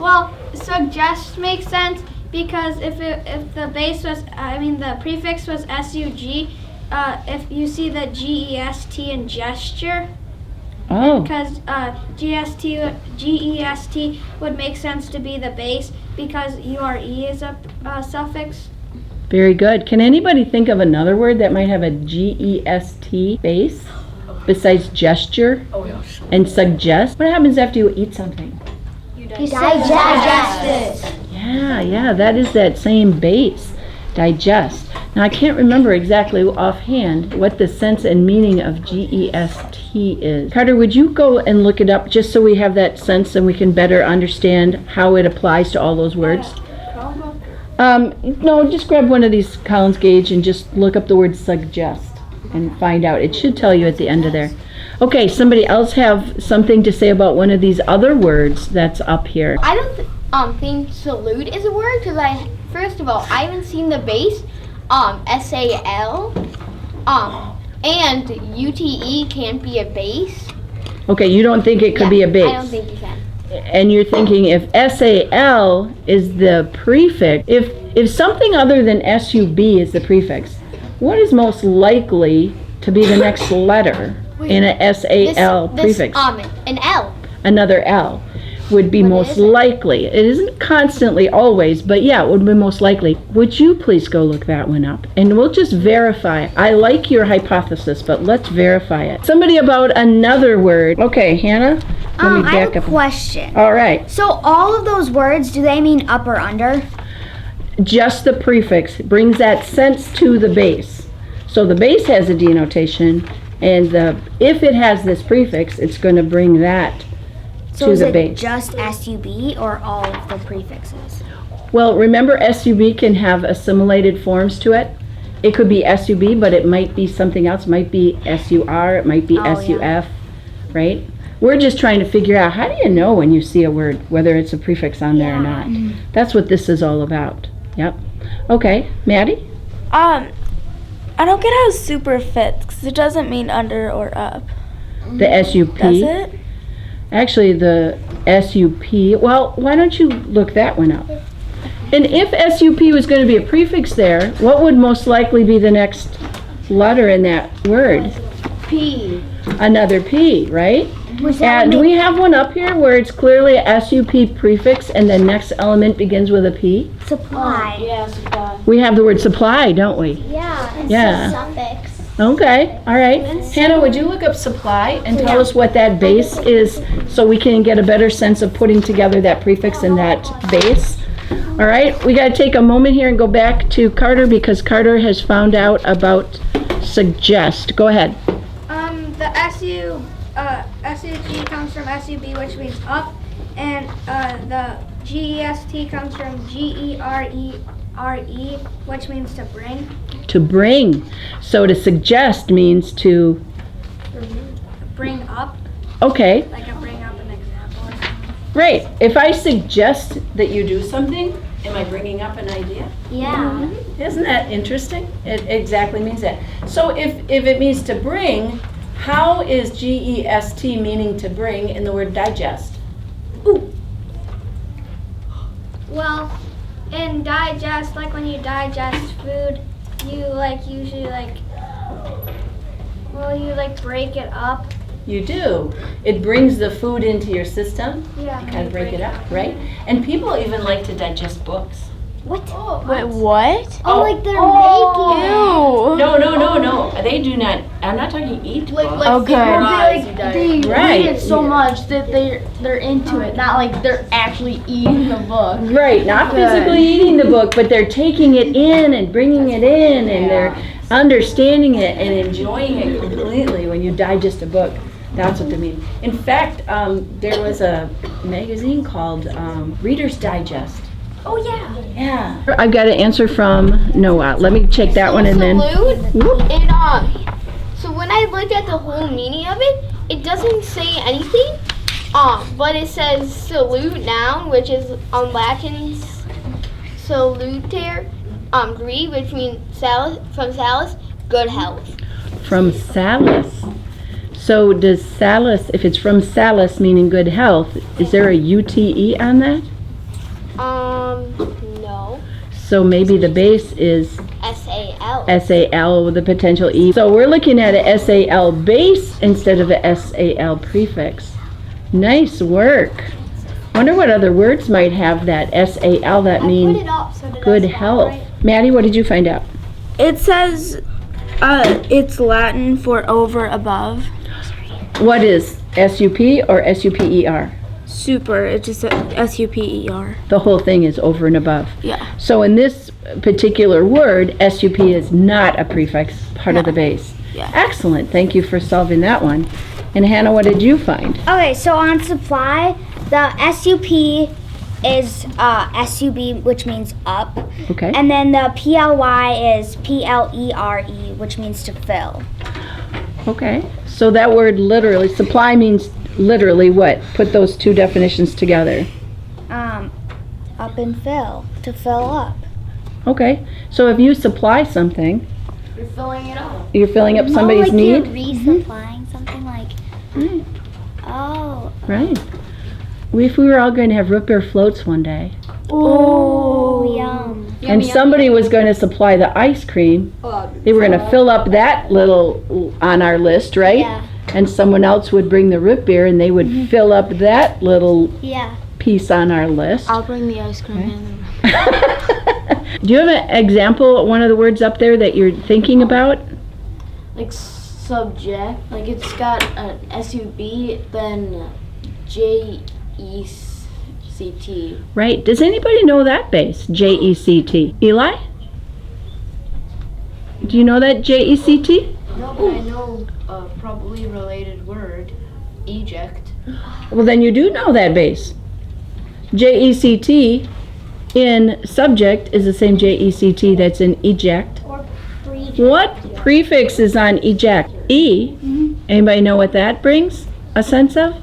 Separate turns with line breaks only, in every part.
Well, suggest makes sense because if the base was, the prefix was SUG, if you see the GEST in gesture, because GEST would make sense to be the base because URE is a suffix.
Very good. Can anybody think of another word that might have a GEST base besides gesture and suggest? What happens after you eat something?
You digest it.
Yeah, that is that same base. Digest. Now I can't remember exactly offhand what the sense and meaning of GEST is. Carter, would you go and look it up just so we have that sense and we can better understand how it applies to all those words? No, just grab one of these Collins Gage and just look up the word suggest and find out. It should tell you at the end of there. Okay, somebody else have something to say about one of these other words that's up here?
I don't think salute is a word because first of all, I haven't seen the base, SAL, and UTE can't be a base.
Okay, you don't think it could be a base?
I don't think you can.
And you're thinking if SAL is the prefix, if something other than SUB is the prefix, what is most likely to be the next letter in a SAL prefix?
An L.
Another L would be most likely. It isn't constantly always, but yeah, it would be most likely. Would you please go look that one up? And we'll just verify. I like your hypothesis, but let's verify it. Somebody about another word. Okay, Hannah? Let me back
I have a
up.
question.
All right.
So all of those words, do they mean up or under?
Just the prefix brings that sense to the base. So the base has a denotation, and if it has this prefix, it's going to bring that to the base.
Just SUB or all of the prefixes?
Well, remember SUB can have assimilated forms to it. It could be SUB, but it might be something else. It might be SUR, it might be SUF, right? We're just trying to figure out, how do you know when you see a word, whether it's a prefix on there or not? That's what this is all about. Yep. Okay, Maddie?
I don't get how super fits, because it doesn't mean under or up.
The SUP?
Does it?
Actually, the SUP, well, why don't you look that one up? And if SUP was going to be a prefix there, what would most likely be the next letter in that word?
P.
Another P, right? Do we have one up here where it's clearly a SUP prefix and the next element begins with a P?
Supply.
Yeah, supply.
We have the word supply, don't we?
Yeah. It's
Yeah.
a suffix.
Okay, all right. Hannah, would you look up supply and tell us what that base is so we can get a better sense of putting together that prefix and that base? All right, we got to take a moment here and go back to Carter because Carter has found out about suggest. Go ahead.
The SUG comes from SUB, which means up, and the GEST comes from GERE, which means to bring.
To bring. So to suggest means to
Bring up.
Okay.
Like I bring up an example or something.
Great. If I suggest that you do something, am I bringing up an idea?
Yeah.
Isn't that interesting? It exactly means that. So if it means to bring, how is GEST meaning to bring in the word digest? Ooh.
Well, in digest, like when you digest food, you usually break it up.
You do. It brings the food into your system.
Yeah.
You kind of break it up, right? And people even like to digest books.
What?
Wait, what?
Oh, like they're
Ew.
No. They do not. I'm not talking eat books.
They
Right.
read it so much that they're into it, not like they're actually eating the book.
Right, not physically eating the book, but they're taking it in and bringing it in, and they're understanding it and enjoying it completely when you digest a book. That's what they mean. In fact, there was a magazine called Reader's Digest.
Oh yeah.
Yeah. I've got an answer from Noah. Let me check that one and then.
Salute,
Whoop.
and so when I looked at the whole meaning of it, it doesn't say anything. But it says salute noun, which is Latin salutare, Greek, which means from salus, good health.
From salus. So does salus, if it's from salus meaning good health, is there a UTE on that?
No.
So maybe the base is
SAL.
SAL with a potential E. So we're looking at a SAL base instead of a SAL prefix. Nice work. Wonder what other words might have that SAL that mean
up, so did
good health. Maddie, what did you find out?
It says it's Latin for over, above.
What is SUP or SUPER?
Super. It's just SUPER.
The whole thing is over and above.
Yeah.
So in this particular word, SUP is not a prefix, part of the base.
Yeah.
Excellent. Thank you for solving that one. And Hannah, what did you find?
Okay, so on supply, the SUP is SUB, which means up.
Okay.
And then the PLY is PLERE, which means to fill.
Okay. So that word literally, supply means literally what? Put those two definitions together.
Up and fill, to fill up.
Okay. So if you supply something,
You're filling it up.
you're filling up somebody's
like
need.
you're resupplying something like,
Right.
oh.
Right. If we were all going to have root beer floats one day,
Oh, yum.
and somebody was going to supply the ice cream, they were going to fill up that little on our list, right?
Yeah.
And someone else would bring the root beer and they would fill up that little
Yeah.
piece on our list.
I'll bring the ice cream in.
Do you have an example, one of the words up there that you're thinking about?
Like subject, like it's got an SUB, then JECT.
Right. Does anybody know that base? JECT. Eli? Do you know that JECT?
No, but I know a probably related word, eject.
Well, then you do know that base. JECT in subject is the same JECT that's in eject. What prefix is on eject? E. Anybody know what that brings a sense of?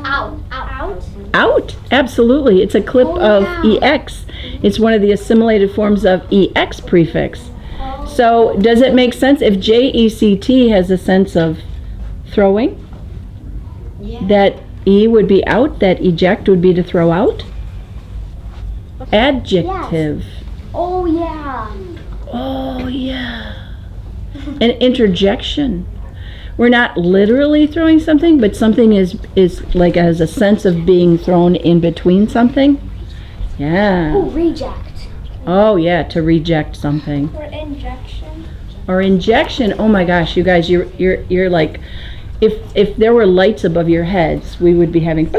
Out.
Out. Absolutely. It's a clip of EX. It's one of the assimilated forms of EX prefix. So does it make sense if JECT has a sense of throwing? That E would be out, that eject would be to throw out? Adjective.
Oh, yeah.
Oh, yeah. An interjection. We're not literally throwing something, but something is like has a sense of being thrown in between something. Yeah.
Oh, reject.
Oh, yeah, to reject something.
Or injection.
Or injection. Oh my gosh, you guys, you're like, if there were lights above your heads, we would be having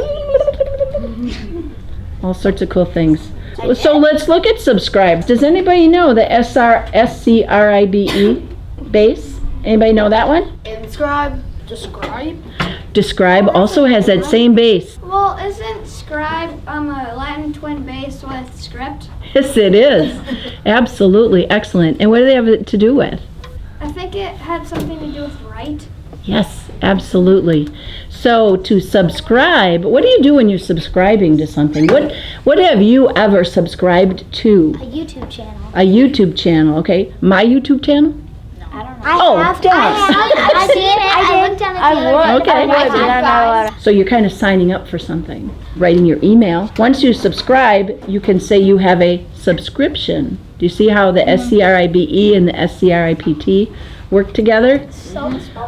all sorts of cool things. So let's look at subscribe. Does anybody know the SCRIBE base? Anybody know that one?
Inscribe, describe.
Describe also has that same base.
Well, isn't scribe a Latin twin base with script?
Yes, it is. Absolutely excellent. And what do they have it to do with?
I think it had something to do with write.
Yes, absolutely. So to subscribe, what do you do when you're subscribing to something? What have you ever subscribed to?
A YouTube channel.
A YouTube channel, okay? My YouTube channel?
I don't know.
Oh,
I've seen it. I looked at it.
I would.
Okay.
I would, but I'm not allowed.
So you're kind of signing up for something, writing your email. Once you subscribe, you can say you have a subscription. Do you see how the SCRIBE and the SCRIPT work together?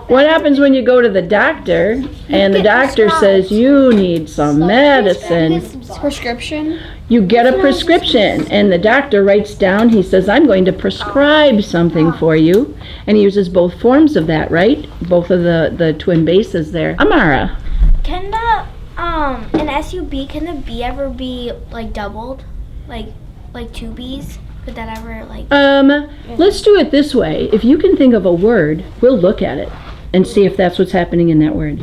What happens when you go to the doctor and the doctor says you need some medicine?
Prescription.
You get a prescription and the doctor writes down, he says, I'm going to prescribe something for you. And he uses both forms of that, right? Both of the twin bases there. Amara.
Can the an SUB, can the B ever be like doubled? Like two B's? Could that ever like
Let's do it this way. If you can think of a word, we'll look at it and see if that's what's happening in that word.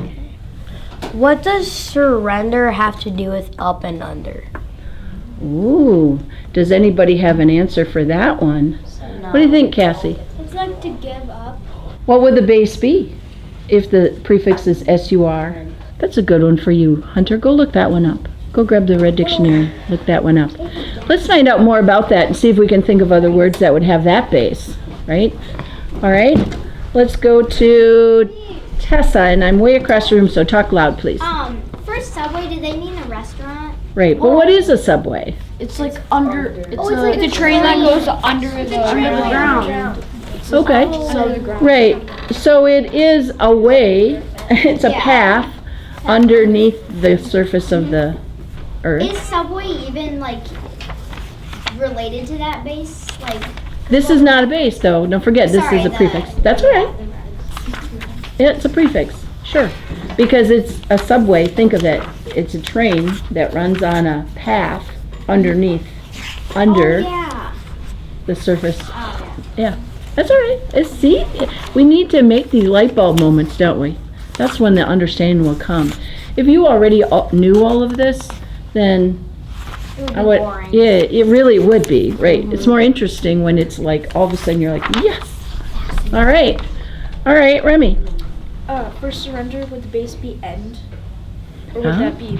What does surrender have to do with up and under?
Ooh, does anybody have an answer for that one? What do you think, Cassie?
It's like to give up.
What would the base be if the prefix is SUR? That's a good one for you. Hunter, go look that one up. Go grab the red dictionary, look that one up. Let's find out more about that and see if we can think of other words that would have that base, right? All right, let's go to Tessa, and I'm way across the room, so talk loud, please.
for Subway, do they mean a restaurant?
Right, but what is a subway?
It's like under.
it's
a train that goes under the ground.
Okay, right. So it is a way, it's a path underneath the surface of the earth.
Is Subway even like related to that base? Like
This is not a base though, don't forget, this is a prefix. That's all right. It's a prefix, sure. Because it's a subway, think of it, it's a train that runs on a path underneath, under the surface. Yeah, that's all right. See, we need to make these light bulb moments, don't we? That's when the understanding will come. If you already knew all of this, then I would, yeah, it really would be, right? It's more interesting when it's like, all of a sudden you're like, yes! All right, Remy.
For surrender, would the base be end? Or would that be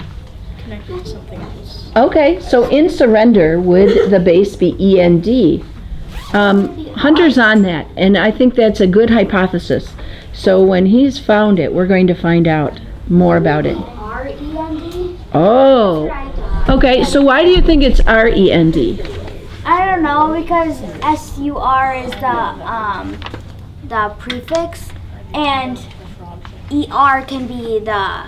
connected to something else?
Okay, so in surrender, would the base be END? Hunter's on that, and I think that's a good hypothesis. So when he's found it, we're going to find out more about it.
REND?
Oh, okay, so why do you think it's REND?
I don't know, because SUR is the prefix, and ER can be the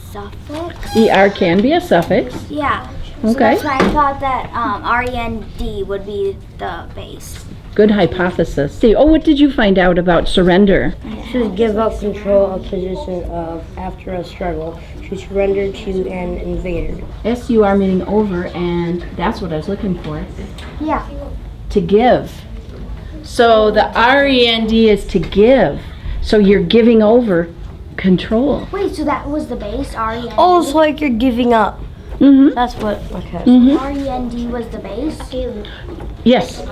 suffix.
ER can be a suffix.
Yeah. So
Okay,
that's why I thought that REND would be the base.
good hypothesis. See, oh, what did you find out about surrender?
To give up control of position of after a struggle. To surrender to an invader.
SUR meaning over, and that's what I was looking for.
Yeah.
To give. So the REND is to give. So you're giving over control.
Wait, so that was the base, REND?
Oh, it's like you're giving up.
Mm-hmm.
That's what, okay.
Mm-hmm.
REND was the base?
Yes.